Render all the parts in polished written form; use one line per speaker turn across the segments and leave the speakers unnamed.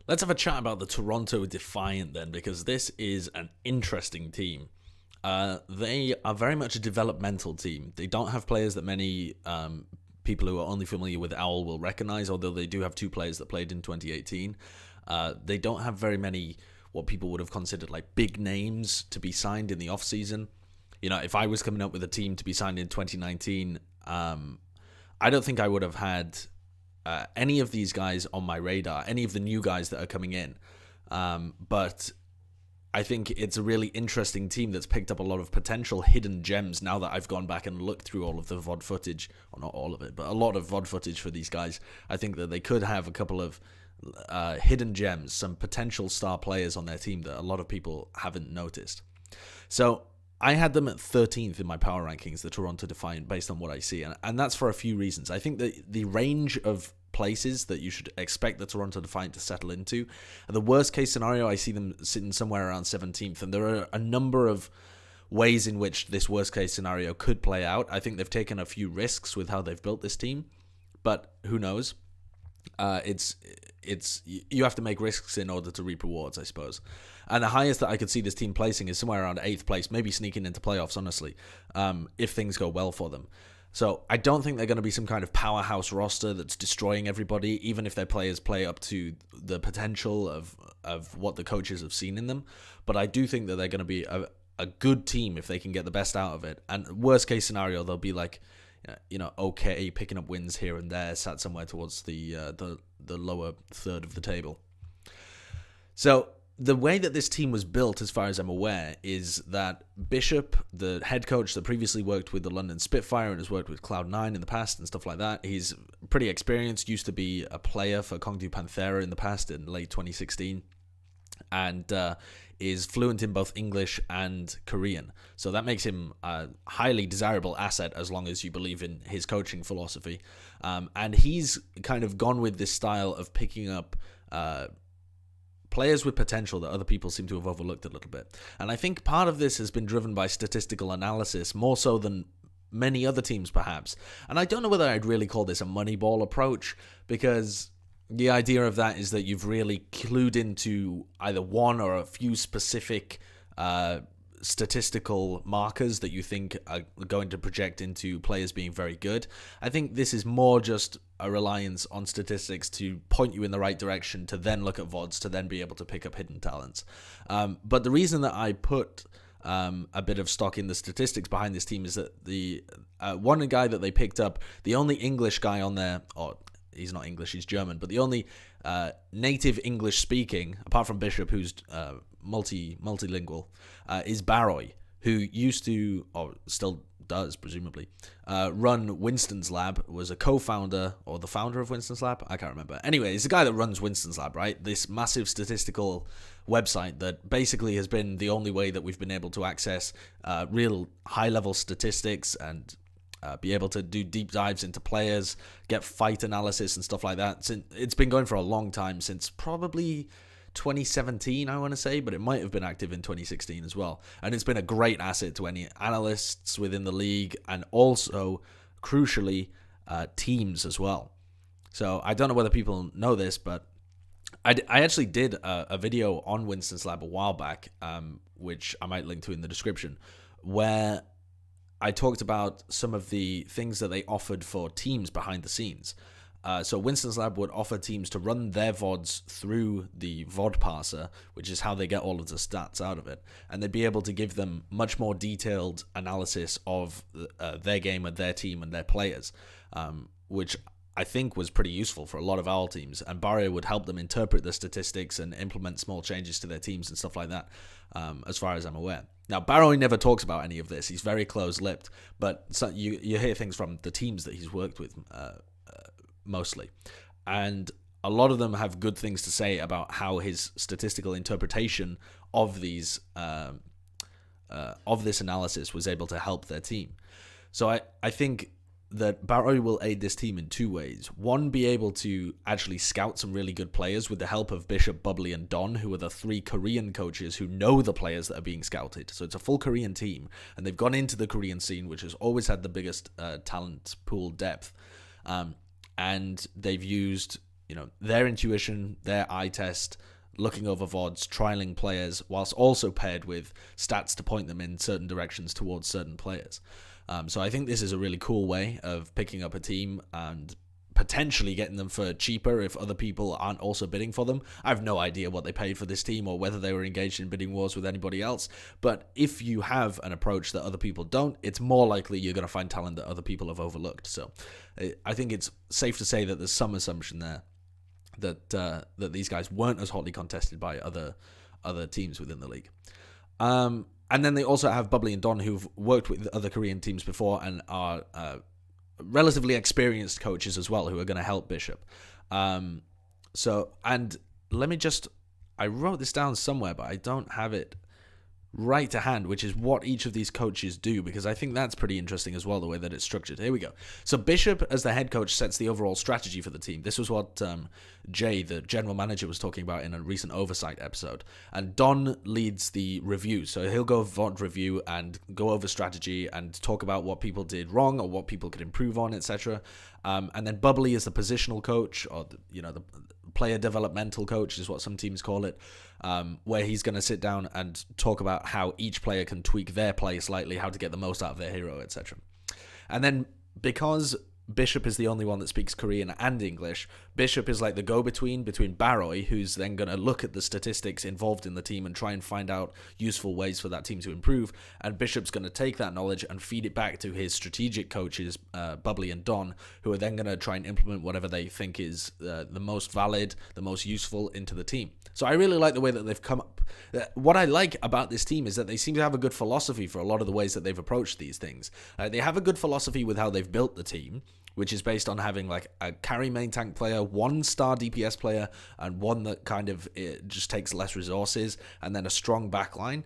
Let's have a chat about the Toronto Defiant then, because this is an interesting team. They are very much a developmental team. They don't have players that many people who are only familiar with OWL will recognize, although they do have two players that played in 2018. They don't have very many what people would have considered like big names to be signed in the offseason. You know, if I was coming up with a team to be signed in 2019, I don't think I would have had any of these guys on my radar, any of the new guys that are coming in. But I think it's a really interesting team that's picked up a lot of potential hidden gems now that I've gone back and looked through all of the VOD footage. Well, not all of it, but a lot of VOD footage for these guys. I think that they could have a couple of hidden gems, some potential star players on their team that a lot of people haven't noticed. So I had them at 13th in my power rankings, the Toronto Defiant, based on what I see. And that's for a few reasons. I think that the range of places that you should expect the Toronto Defiant to settle into, the worst case scenario, I see them sitting somewhere around 17th. And there are a number of ways in which this worst case scenario could play out. I think they've taken a few risks with how they've built this team, but who knows? You have to make risks in order to reap rewards, I suppose. And the highest that I could see this team placing is somewhere around 8th place, maybe sneaking into playoffs, honestly, if things go well for them. So I don't think they're going to be some kind of powerhouse roster that's destroying everybody, even if their players play up to the potential of what the coaches have seen in them. But I do think that they're going to be a good team if they can get the best out of it. And worst case scenario, they'll be like, okay, picking up wins here and there, sat somewhere towards the lower third of the table. So the way that this team was built, as far as I'm aware, is that Bishop, the head coach that previously worked with the London Spitfire and has worked with Cloud9 in the past and stuff like that, he's pretty experienced, used to be a player for Kongdu Panthera in the past in late 2016, and is fluent in both English and Korean. So that makes him a highly desirable asset as long as you believe in his coaching philosophy. And he's kind of gone with this style of picking up players with potential that other people seem to have overlooked a little bit. And I think part of this has been driven by statistical analysis, more so than many other teams perhaps. And I don't know whether I'd really call this a Moneyball approach, because the idea of that is that you've really clued into either one or a few specific statistical markers that you think are going to project into players being very good. I think this is more just a reliance on statistics to point you in the right direction, to then look at VODs, to then be able to pick up hidden talents. But the reason that I put a bit of stock in the statistics behind this team is that the one guy that they picked up, the only English guy on there, or he's not English, he's German, but the only native English speaking, apart from Bishop, who's multilingual, is Baroy, who used to, or still does presumably, run Winston's Lab, was a co-founder or the founder of Winston's Lab, I can't remember. Anyway, he's the guy that runs Winston's Lab, right? This massive statistical website that basically has been the only way that we've been able to access real high-level statistics and be able to do deep dives into players, get fight analysis and stuff like that. It's been going for a long time, since probably 2017, I want to say, but it might have been active in 2016 as well. And it's been a great asset to any analysts within the league, and also, crucially, teams as well. So I don't know whether people know this, but I actually did a video on Winston's Lab a while back, which I might link to in the description, where I talked about some of the things that they offered for teams behind the scenes. So Winston's Lab would offer teams to run their VODs through the VOD parser, which is how they get all of the stats out of it. And they'd be able to give them much more detailed analysis of their game and their team and their players, which I think was pretty useful for a lot of OWL teams. And Barrio would help them interpret the statistics and implement small changes to their teams and stuff like that, as far as I'm aware. Now, Barrow never talks about any of this. He's very close-lipped, but you hear things from the teams that he's worked with mostly. And a lot of them have good things to say about how his statistical interpretation of these of this analysis was able to help their team. So I think that Barrow will aid this team in two ways. One, be able to actually scout some really good players with the help of Bishop, Bubbly, and Don, who are the three Korean coaches who know the players that are being scouted. So it's a full Korean team, and they've gone into the Korean scene, which has always had the biggest talent pool depth. And they've used their intuition, their eye test, looking over VODs, trialing players, whilst also paired with stats to point them in certain directions towards certain players. So I think this is a really cool way of picking up a team and potentially getting them for cheaper if other people aren't also bidding for them. I have no idea what they paid for this team or whether they were engaged in bidding wars with anybody else, but if you have an approach that other people don't, it's more likely you're going to find talent that other people have overlooked. So I think it's safe to say that there's some assumption there that these guys weren't as hotly contested by other teams within the league. And then they also have Bubbly and Don, who've worked with other Korean teams before and are relatively experienced coaches as well, who are going to help Bishop. And let me I wrote this down somewhere, but I don't have it right to hand, which is what each of these coaches do, because I think that's pretty interesting as well, the way that it's structured. Here we go. So Bishop, as the head coach, sets the overall strategy for the team. This was what Jay, the general manager, was talking about in a recent Oversight episode. And Don leads the review. So he'll go VOD review and go over strategy and talk about what people did wrong or what people could improve on, etc. And then Bubbly is the positional coach, or the player developmental coach is what some teams call it, where he's going to sit down and talk about how each player can tweak their play slightly, how to get the most out of their hero, etc. And then because Bishop is the only one that speaks Korean and English, Bishop is like the go-between between Baroy, who's then going to look at the statistics involved in the team and try and find out useful ways for that team to improve, and Bishop's going to take that knowledge and feed it back to his strategic coaches, Bubbly and Don, who are then going to try and implement whatever they think is the most valid, the most useful into the team. So I really like the way that they've come up. What I like about this team is that they seem to have a good philosophy for a lot of the ways that they've approached these things. They have a good philosophy with how they've built the team, which is based on having like a carry main tank player, 1-star DPS player, and one that kind of just takes less resources, and then a strong backline.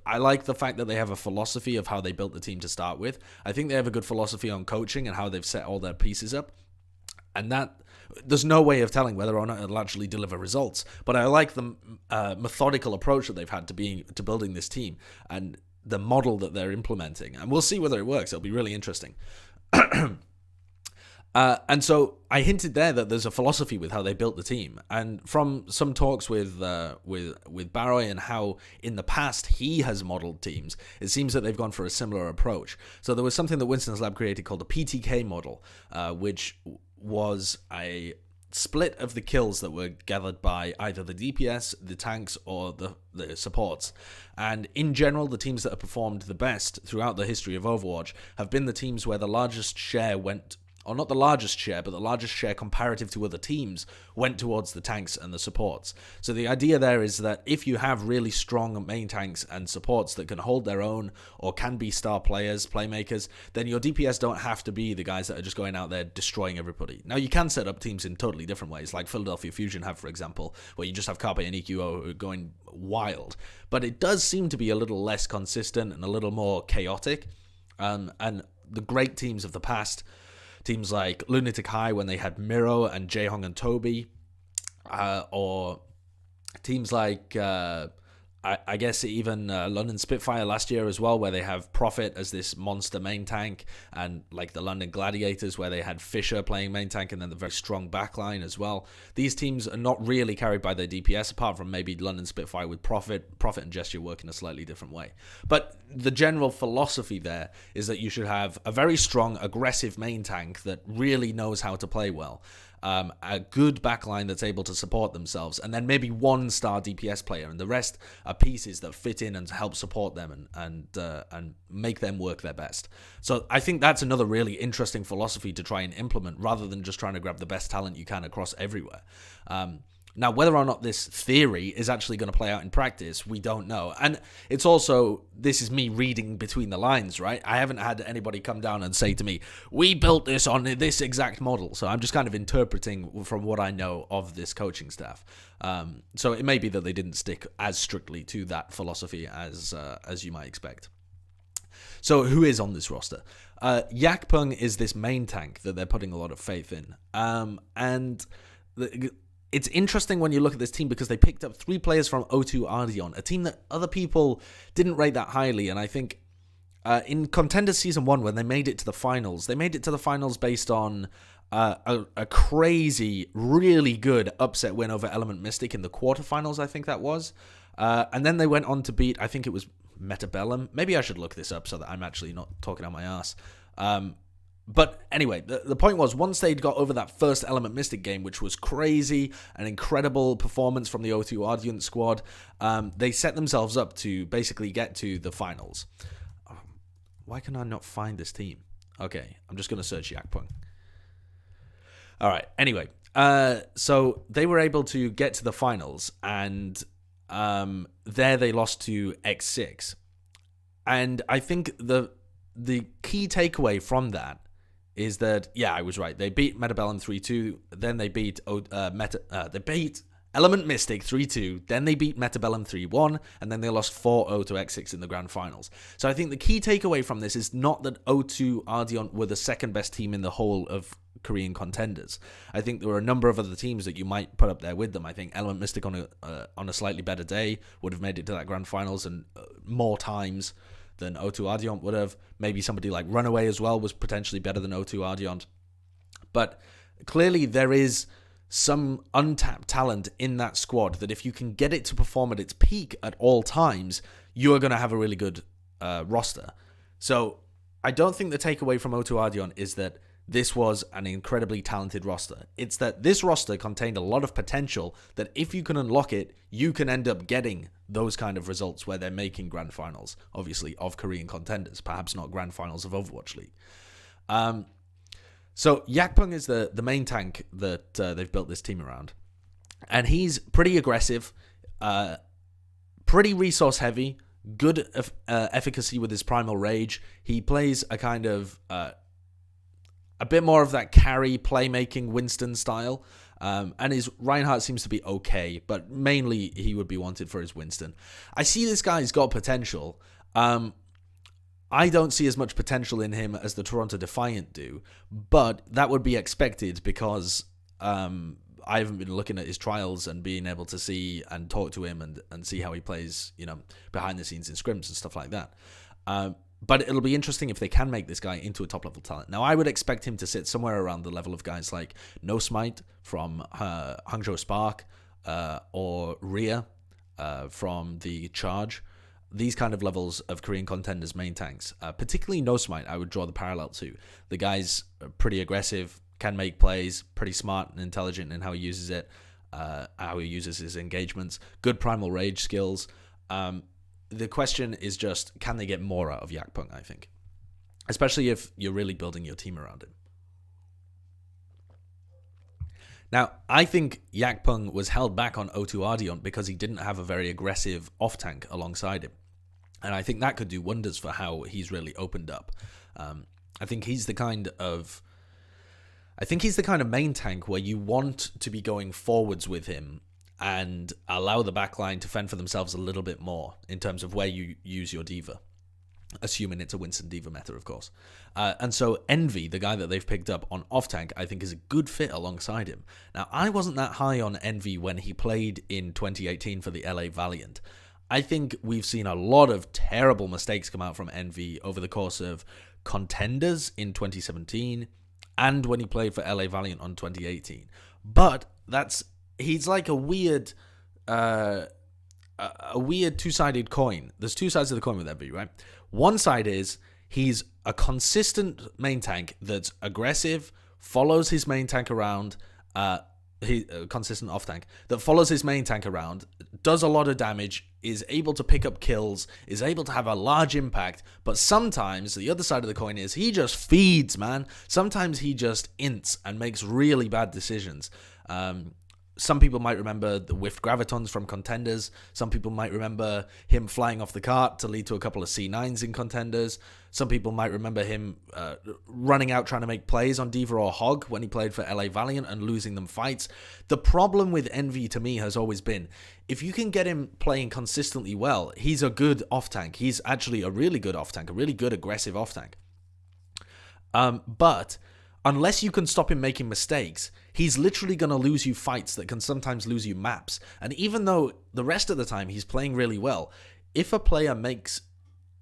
I like the fact that they have a philosophy of how they built the team to start with. I think they have a good philosophy on coaching and how they've set all their pieces up. And that, there's no way of telling whether or not it'll actually deliver results. But I like the methodical approach that they've had to building this team and the model that they're implementing. And we'll see whether it works. It'll be really interesting. And so I hinted there that there's a philosophy with how they built the team, and from some talks with Baroy and how in the past he has modeled teams, it seems that they've gone for a similar approach. So there was something that Winston's lab created called the PTK model, which was a split of the kills that were gathered by either the DPS, the tanks, or the supports. And in general, the teams that have performed the best throughout the history of Overwatch have been the teams where the largest share went, or not the largest share, but the largest share comparative to other teams went towards the tanks and the supports. So the idea there is that if you have really strong main tanks and supports that can hold their own or can be star players, playmakers, then your DPS don't have to be the guys that are just going out there destroying everybody. Now, you can set up teams in totally different ways, like Philadelphia Fusion have, for example, where you just have Carpe and EQO going wild. But it does seem to be a little less consistent and a little more chaotic. And the great teams of the past, teams like Lunatic High when they had Miro and Jaehong and Toby, or teams like, I guess even London Spitfire last year as well, where they have Prophet as this monster main tank, and like the London Gladiators where they had Fisher playing main tank and then the very strong backline as well. These teams are not really carried by their DPS, apart from maybe London Spitfire with Prophet and Gesture work in a slightly different way. But the general philosophy there is that you should have a very strong, aggressive main tank that really knows how to play well, a good backline that's able to support themselves, and then maybe 1-star DPS player, and the rest are pieces that fit in and help support them and make them work their best. So I think that's another really interesting philosophy to try and implement, rather than just trying to grab the best talent you can across everywhere. Now, whether or not this theory is actually going to play out in practice, we don't know. And it's also, this is me reading between the lines, right? I haven't had anybody come down and say to me, we built this on this exact model. So I'm just kind of interpreting from what I know of this coaching staff. So it may be that they didn't stick as strictly to that philosophy as you might expect. So who is on this roster? Yakpung is this main tank that they're putting a lot of faith in. It's interesting when you look at this team because they picked up 3 players from O2 Ardeon, a team that other people didn't rate that highly. And I think in Contender Season 1, when they made it to the finals, they made it to the finals based on a crazy, really good upset win over Element Mystic in the quarterfinals, I think that was. And then they went on to beat, I think it was Metabellum. Maybe I should look this up so that I'm actually not talking out my ass. But anyway, the point was, once they'd got over that first Element Mystic game, which was crazy, an incredible performance from the O2 Ardeon squad, they set themselves up to basically get to the finals. Why can I not find this team? Okay, I'm just going to search Yakpung. All right, anyway, so they were able to get to the finals, and there they lost to X6. And I think the key takeaway from that is that, yeah, I was right. They beat Metabellum 3-2, then they beat Element Mystic 3-2, then they beat Metabellum 3-1, and then they lost 4-0 to X6 in the grand finals. So I think the key takeaway from this is not that O2 Ardeon were the second best team in the whole of Korean contenders. I think there were a number of other teams that you might put up there with them. I think Element Mystic on a slightly better day would have made it to that grand finals and more times than O2 Ardeon would have. Maybe somebody like Runaway as well was potentially better than O2 Ardeon. But clearly there is some untapped talent in that squad that if you can get it to perform at its peak at all times, you are going to have a really good roster. So I don't think the takeaway from O2 Ardeon is that this was an incredibly talented roster. It's that this roster contained a lot of potential that if you can unlock it, you can end up getting those kind of results where they're making grand finals, obviously, of Korean contenders, perhaps not grand finals of Overwatch League. So Yakpung is the main tank that they've built this team around. And he's pretty aggressive, pretty resource heavy, good efficacy with his Primal Rage. He plays a kind of a bit more of that carry playmaking Winston style. And his Reinhardt seems to be okay, but mainly he would be wanted for his Winston. I see this guy's got potential. I don't see as much potential in him as the Toronto Defiant do, but that would be expected because I haven't been looking at his trials and being able to see and talk to him and see how he plays, behind the scenes in scrims and stuff like that. But it'll be interesting if they can make this guy into a top-level talent. Now, I would expect him to sit somewhere around the level of guys like No Smite from Hangzhou Spark or Rhea from the Charge. These kind of levels of Korean contenders' main tanks. Particularly No Smite, I would draw the parallel to. The guy's pretty aggressive, can make plays, pretty smart and intelligent in how he uses it, how he uses his engagements, good Primal Rage skills. The question is just, can they get more out of Yakpung, I think. Especially if you're really building your team around him. Now, I think Yakpung was held back on O2 Ardeon because he didn't have a very aggressive off-tank alongside him. And I think that could do wonders for how he's really opened up. I think he's the kind of main tank where you want to be going forwards with him and allow the backline to fend for themselves a little bit more in terms of where you use your diva. Assuming it's a Winston diva meta, of course. And so Envy, the guy that they've picked up on off-tank, I think is a good fit alongside him. Now, I wasn't that high on Envy when he played in 2018 for the LA Valiant. I think we've seen a lot of terrible mistakes come out from Envy over the course of contenders in 2017 and when he played for LA Valiant on 2018. But he's like a weird two-sided coin. There's two sides of the coin with Envy, right? One side is he's a consistent main tank that's aggressive, follows his main tank around, consistent off-tank, that follows his main tank around, does a lot of damage, is able to pick up kills, is able to have a large impact, but sometimes the other side of the coin is he just feeds, man. Sometimes he just ints and makes really bad decisions. Some people might remember the whiffed gravitons from contenders. Some people might remember him flying off the cart to lead to a couple of C9s in contenders. Some people might remember him running out trying to make plays on Diva or Hog when he played for LA Valiant and losing them fights. The problem with Envy to me has always been, if you can get him playing consistently well, he's a good off-tank. He's actually a really good off-tank, a really good aggressive off-tank. But unless you can stop him making mistakes, he's literally going to lose you fights that can sometimes lose you maps. And even though the rest of the time he's playing really well, if a player makes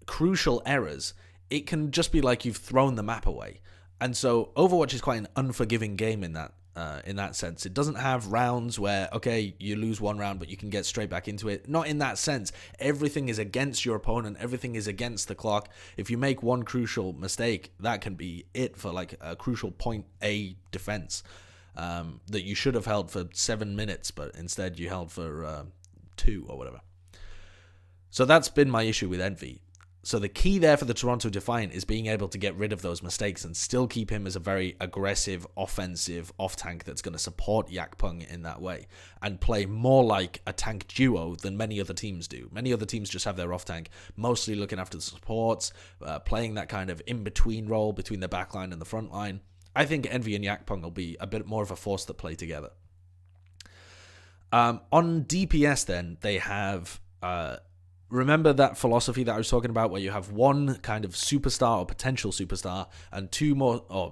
crucial errors, it can just be like you've thrown the map away. And so Overwatch is quite an unforgiving game in that sense. It doesn't have rounds where, okay, you lose one round, but you can get straight back into it. Not in that sense. Everything is against your opponent. Everything is against the clock. If you make one crucial mistake, that can be it for like a crucial point A defense that you should have held for 7 minutes, but instead you held for 2 or whatever. So that's been my issue with Envy. So the key there for the Toronto Defiant is being able to get rid of those mistakes and still keep him as a very aggressive, offensive off-tank that's going to support Yakpung in that way and play more like a tank duo than many other teams do. Many other teams just have their off-tank mostly looking after the supports, playing that kind of in-between role between the backline and the front line. I think Envy and Yakpung will be a bit more of a force that play together. On DPS then, they have... remember that philosophy that I was talking about where you have one kind of superstar or potential superstar and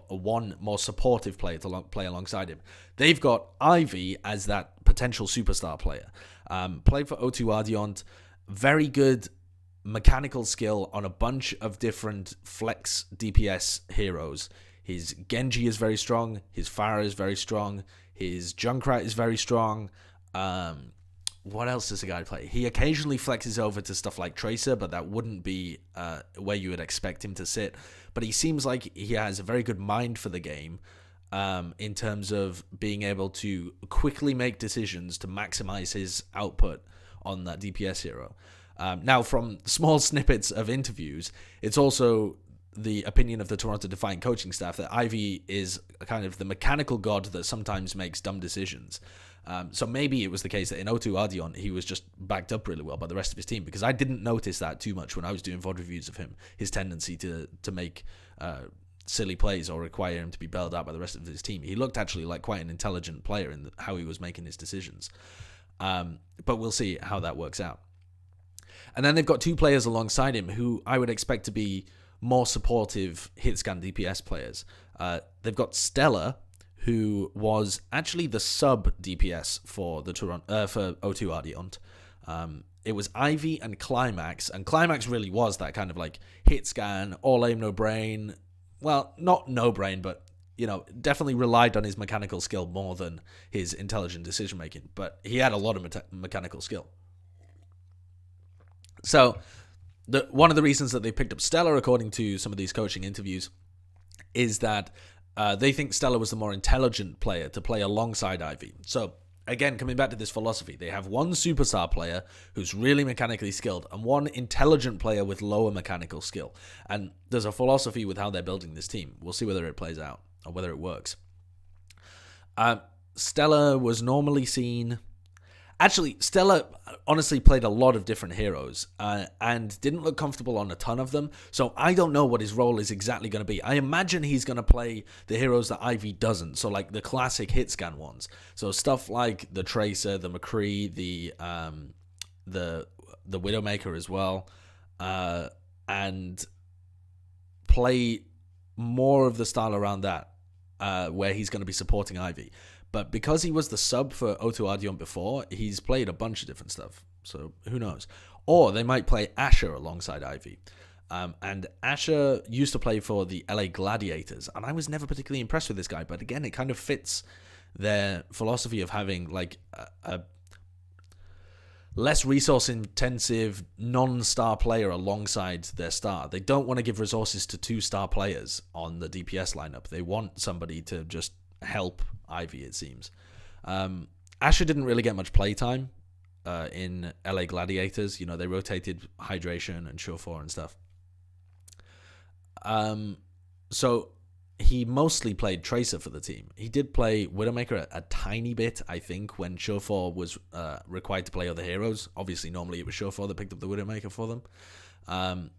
one more supportive player to play alongside him. They've got Ivy as that potential superstar player. Played for O2 Ardeon, very good mechanical skill on a bunch of different flex DPS heroes. His Genji is very strong, his Pharah is very strong, his Junkrat is very strong. What else does the guy play? He occasionally flexes over to stuff like Tracer, but that wouldn't be where you would expect him to sit. But he seems like he has a very good mind for the game in terms of being able to quickly make decisions to maximize his output on that DPS hero. Now, from small snippets of interviews, it's also the opinion of the Toronto Defiant coaching staff that Ivy is kind of the mechanical god that sometimes makes dumb decisions. So maybe it was the case that in O2 Ardeon, he was just backed up really well by the rest of his team, because I didn't notice that too much when I was doing VOD reviews of him, his tendency to make silly plays or require him to be bailed out by the rest of his team. He looked actually like quite an intelligent player in how he was making his decisions. But we'll see how that works out. And then they've got 2 players alongside him who I would expect to be more supportive hit-scan DPS players. They've got Stella, who was actually the sub DPS for the for O2 Ardeon. It was Ivy and Climax really was that kind of like hit scan, all aim, no brain. Well, not no brain, but definitely relied on his mechanical skill more than his intelligent decision making. But he had a lot of mechanical skill. So one of the reasons that they picked up Stella, according to some of these coaching interviews, is that they think Stella was the more intelligent player to play alongside Ivy. So, again, coming back to this philosophy, they have one superstar player who's really mechanically skilled and one intelligent player with lower mechanical skill. And there's a philosophy with how they're building this team. We'll see whether it plays out or whether it works. Stella was normally seen... Actually, Stella honestly played a lot of different heroes and didn't look comfortable on a ton of them. So I don't know what his role is exactly going to be. I imagine he's going to play the heroes that Ivy doesn't. So like the classic hit scan ones. So stuff like the Tracer, the McCree, the Widowmaker as well. And play more of the style around that where he's going to be supporting Ivy. But because he was the sub for O2 Ardeon before, he's played a bunch of different stuff. So who knows? Or they might play Asher alongside Ivy. And Asher used to play for the LA Gladiators. And I was never particularly impressed with this guy. But again, it kind of fits their philosophy of having like a less resource-intensive non-star player alongside their star. They don't want to give resources to 2-star players on the DPS lineup. They want somebody to just help Ivy, it seems. Asher didn't really get much playtime in LA Gladiators. They rotated Hydration and Show4 and stuff. So he mostly played Tracer for the team. He did play Widowmaker a tiny bit, I think, when Show4 was required to play other heroes. Obviously, normally it was Show4 that picked up the Widowmaker for them.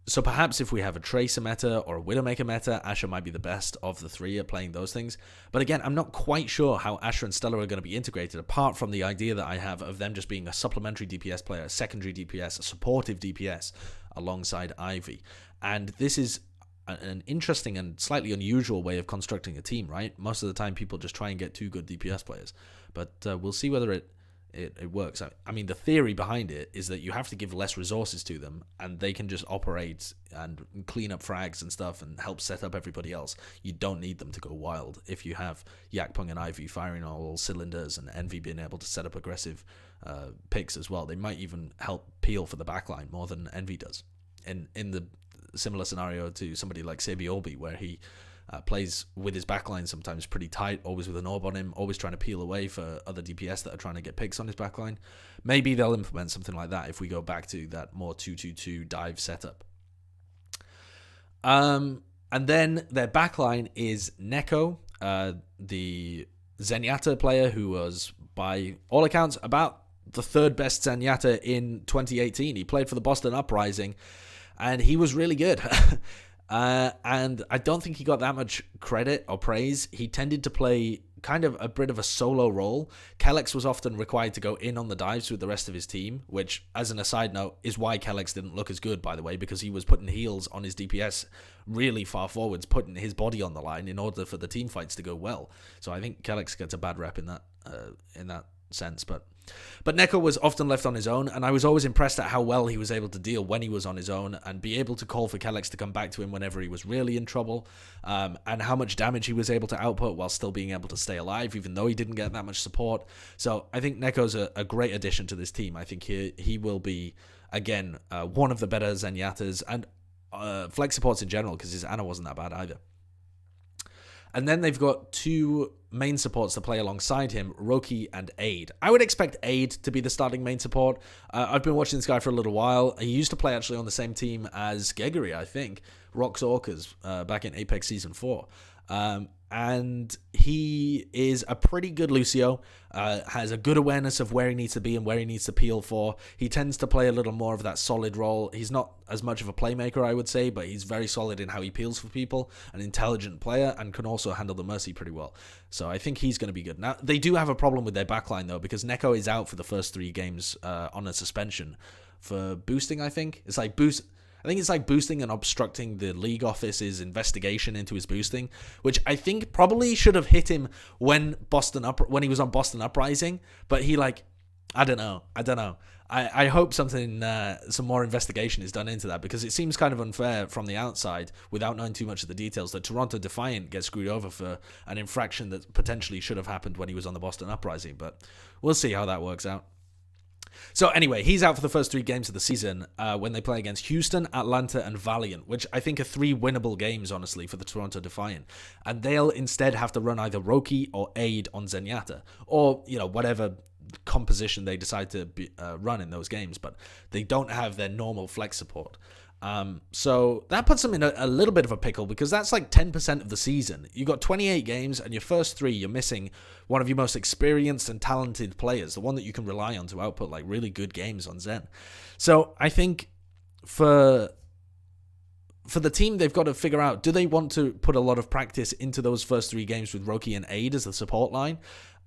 So perhaps if we have a Tracer meta or a Widowmaker meta, Asher might be the best of the 3 at playing those things. But again, I'm not quite sure how Asher and Stella are going to be integrated, apart from the idea that I have of them just being a supplementary DPS player, a secondary DPS, a supportive DPS alongside Ivy. And this is an interesting and slightly unusual way of constructing a team, right? Most of the time, people just try and get 2 good DPS players. But we'll see whether it it works. I mean, the theory behind it is that you have to give less resources to them, and they can just operate and clean up frags and stuff and help set up everybody else. You don't need them to go wild if you have Yakpung and Ivy firing on all cylinders and Envy being able to set up aggressive picks as well. They might even help peel for the backline more than Envy does. In the similar scenario to somebody like Sebi Olby, where he plays with his backline sometimes pretty tight, always with an orb on him, always trying to peel away for other DPS that are trying to get picks on his backline. Maybe they'll implement something like that if we go back to that more 2-2-2 dive setup. And then their backline is Neko, the Zenyatta player who was, by all accounts, about the third best Zenyatta in 2018. He played for the Boston Uprising, and he was really good. And I don't think he got that much credit or praise. He tended to play kind of a bit of a solo role. Kellex was often required to go in on the dives with the rest of his team, which, as an aside note, is why Kellex didn't look as good, by the way, because he was putting heals on his DPS really far forwards, putting his body on the line in order for the team fights to go well. So I think Kellex gets a bad rep in that sense, but Neko was often left on his own, and I was always impressed at how well he was able to deal when he was on his own and be able to call for Kellex to come back to him whenever he was really in trouble, and how much damage he was able to output while still being able to stay alive, even though he didn't get that much support. So I think Neko's a great addition to this team. I think he will be, again, one of the better Zenyatas, and flex supports in general, because his Ana wasn't that bad either. And then they've got two main supports to play alongside him, Roki and Aid. I would expect Aid to be the starting main support. I've been watching this guy for a little while. He used to play actually on the same team as Geggery, I think, Rox Orcas, back in Apex Season 4. And he is a pretty good Lucio, has a good awareness of where he needs to be and where he needs to peel for. He tends to play a little more of that solid role. He's not as much of a playmaker, I would say, but he's very solid in how he peels for people, an intelligent player, and can also handle the Mercy pretty well. So I think he's going to be good. Now, they do have a problem with their backline, though, because Neko is out for the first 3 games on a suspension for boosting, I think. I think it's like boosting and obstructing the league office's investigation into his boosting, which I think probably should have hit him when he was on Boston Uprising, but he I don't know. I hope some more investigation is done into that, because it seems kind of unfair from the outside, without knowing too much of the details, that Toronto Defiant gets screwed over for an infraction that potentially should have happened when he was on the Boston Uprising, but we'll see how that works out. So anyway, he's out for the first 3 games of the season when they play against Houston, Atlanta, and Valiant, which I think are 3 winnable games, honestly, for the Toronto Defiant. And they'll instead have to run either Roki or Aid on Zenyatta, or, whatever composition they decide to run in those games, but they don't have their normal flex support. So that puts them in a little bit of a pickle, because that's like 10% of the season. You got 28 games, and your first 3, you're missing one of your most experienced and talented players, the one that you can rely on to output like really good games on Zen. So I think for the team, they've got to figure out, do they want to put a lot of practice into those first 3 games with Roki and Aid as the support line,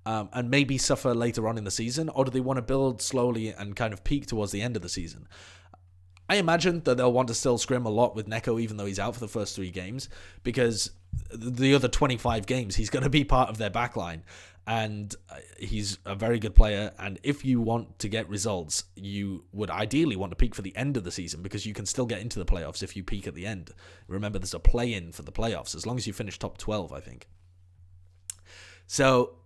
and maybe suffer later on in the season, or do they want to build slowly and kind of peak towards the end of the season? I imagine that they'll want to still scrim a lot with Neko, even though he's out for the first 3 games, because the other 25 games, he's going to be part of their backline, and he's a very good player. And if you want to get results, you would ideally want to peak for the end of the season, because you can still get into the playoffs if you peak at the end. Remember, there's a play-in for the playoffs, as long as you finish top 12, I think. So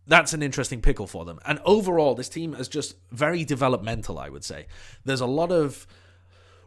that's an interesting pickle for them. And overall, this team is just very developmental, I would say. There's a lot of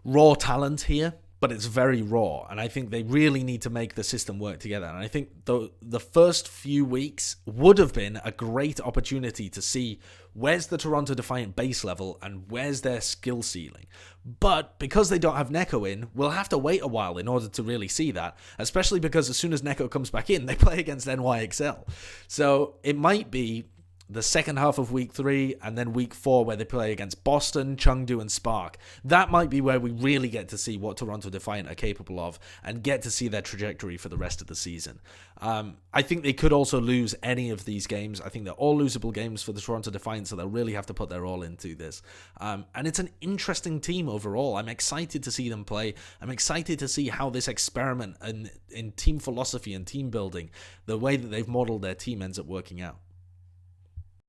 raw talent here, but it's very raw, and I think they really need to make the system work together. And I think the first few weeks would have been a great opportunity to see where's the Toronto Defiant base level and where's their skill ceiling. But because they don't have Neko in, we'll have to wait a while in order to really see that, especially because as soon as Neko comes back in, they play against NYXL. So it might be the second half of week 3 and then week 4, where they play against Boston, Chengdu, and Spark. That might be where we really get to see what Toronto Defiant are capable of and get to see their trajectory for the rest of the season. I think they could also lose any of these games. I think they're all losable games for the Toronto Defiant, so they'll really have to put their all into this. And it's an interesting team overall. I'm excited to see them play. I'm excited to see how this experiment in team philosophy and team building, the way that they've modeled their team, ends up working out.